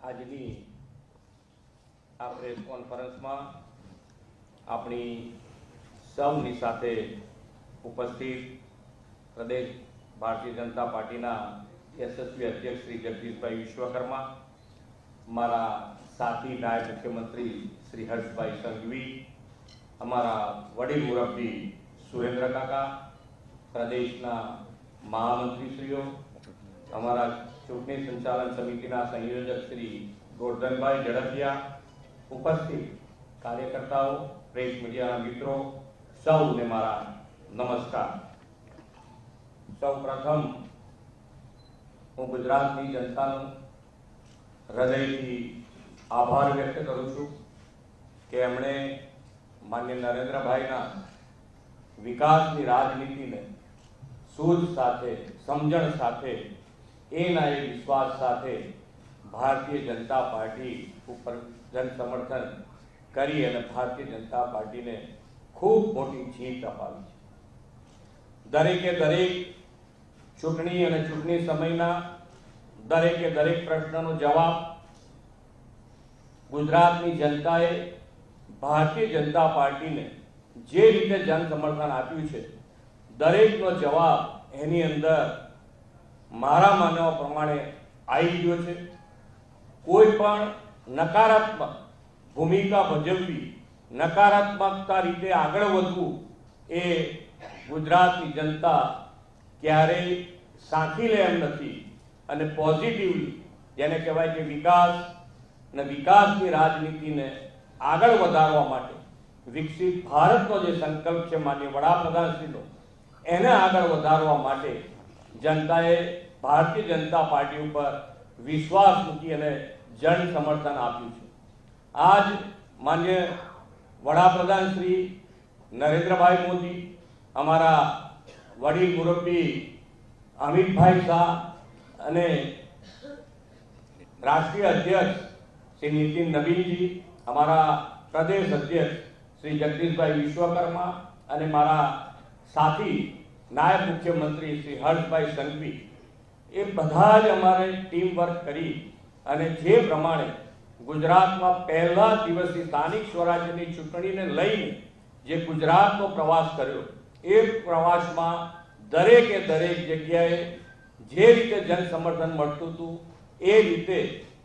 આજની આ પ્રેસ કોન્ફરન્સમાં આપણી સૌની સાથે ઉપસ્થિત પ્રદેશ ભારતીય જનતા પાર્ટીના યશસ્વી અધ્યક્ષ શ્રી જગદીશભાઈ વિશ્વકર્મા, મારા સાથી નાયબ મુખ્યમંત્રી શ્રી હર્ષભાઈ સંઘવી, અમારા વડીલ મુરબ્બી સુરેન્દ્ર કાકા, પ્રદેશના મહામંત્રીશ્રીઓ, અમારા ચૂંટણી સંચાલન સમિતિના સંયોજક શ્રી ગોરધનભાઈ ઝડપિયા, ઉપસ્થિત કાર્યકર્તાઓ, પ્રેસ મીડિયાના મિત્રો, સૌને મારા નમસ્કાર. સૌ પ્રથમ હું ગુજરાતની જનતાનો હૃદયથી આભાર વ્યક્ત કરું છું કે એમણે માન્ય નરેન્દ્રભાઈના વિકાસની રાજનીતિને સૂઝ સાથે, સમજણ સાથે, એના એ વિશ્વાસ સાથે ભારતીય જનતા પાર્ટી ઉપર જન સમર્થન કરી અને ભારતીય જનતા પાર્ટીને ખૂબ મોટી જીત અપાવી છે. દરેકે દરેક ચૂંટણી અને ચૂંટણી સમયના દરેકે દરેક પ્રશ્નનો જવાબ ગુજરાતની જનતાએ ભારતીય જનતા પાર્ટીને જે રીતે જન સમર્થન આપ્યું છે, દરેકનો જવાબ એની અંદર મારા માનવા પ્રમાણે આવી ગયો છે. કોઈ પણ નકારાત્મક ભૂમિકા ભજવવી, નકારાત્મકતા રીતે આગળ વધવું એ ગુજરાતની જનતા ક્યારેય સાંખી લે એમ નથી. અને પોઝિટિવલી, જેને કહેવાય કે વિકાસ અને વિકાસની રાજનીતિને આગળ વધારવા માટે, વિકસિત ભારતનો જે સંકલ્પ છે માનનીય વડાપ્રધાનશ્રીનો, એને આગળ વધારવા માટે જનતાએ ભારતીય જનતા પાર્ટી ઉપર વિશ્વાસ મૂકી અને જન સમર્થન આપ્યું છે. આજ માન્ય વડાપ્રધાન શ્રી નરેન્દ્રભાઈ મોદી, અમારા વડીલ મુરબ્બી અમિતભાઈ શાહ અને રાષ્ટ્રીય અધ્યક્ષ શ્રી નીતિન નવીનજી, અમારા પ્રદેશ અધ્યક્ષ શ્રી જગદીશભાઈ વિશ્વકર્મા અને મારા સાથી નાયબ મુખ્યમંત્રી શ્રી હર્ષભાઈ સંઘવી, એ બધા જ અમારે ટીમ વર્ક કરી અને જે પ્રમાણે ગુજરાતમાં પહેલા દિવસથી સ્થાનિક સ્વરાજ્યની ચૂંટણીને લઈને જે ગુજરાતનો પ્રવાસ કર્યો, એ પ્રવાસમાં દરેકે દરેક જગ્યાએ જે રીતે જન સમર્થન મળતું હતું એ રીતે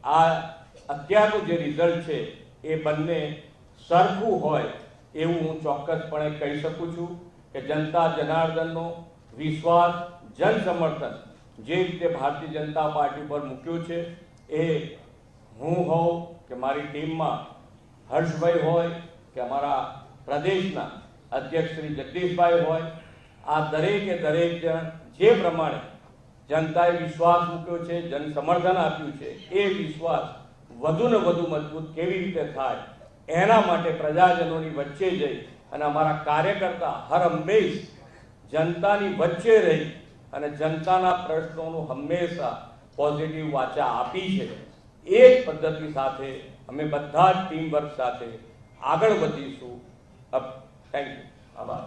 આ અત્યારનું જે રિઝલ્ટ છે એ બંને સરખું હોય એવું હું ચોક્કસપણે કહી શકું છું કે જનતા જનાર્દનનો વિશ્વાસ, જન સમર્થન જે રીતે ભારતીય જનતા પાર્ટી પર મૂક્યું છે, એ હું હોઉં કે મારી ટીમમાં હર્ષભાઈ હોય કે અમારા પ્રદેશના અધ્યક્ષ શ્રી જગદીશભાઈ હોય, આ દરેકે દરેક જણ જે પ્રમાણે જનતાએ વિશ્વાસ મૂક્યો છે, જન સમર્થન આપ્યું છે, એ વિશ્વાસ વધુ ને વધુ મજબૂત કેવી રીતે થાય એના માટે પ્રજાજનોની વચ્ચે જઈ અને અમારા કાર્યકર્તા હર હંમેશ જનતાની વચ્ચે રહી અને જનતાના પ્રશ્નોનું હંમેશા પોઝિટિવ વાચા આપી છે. એ જ પદ્ધતિ સાથે અમે બધા જ ટીમ વર્ક સાથે આગળ વધીશું. Thank you. આભાર.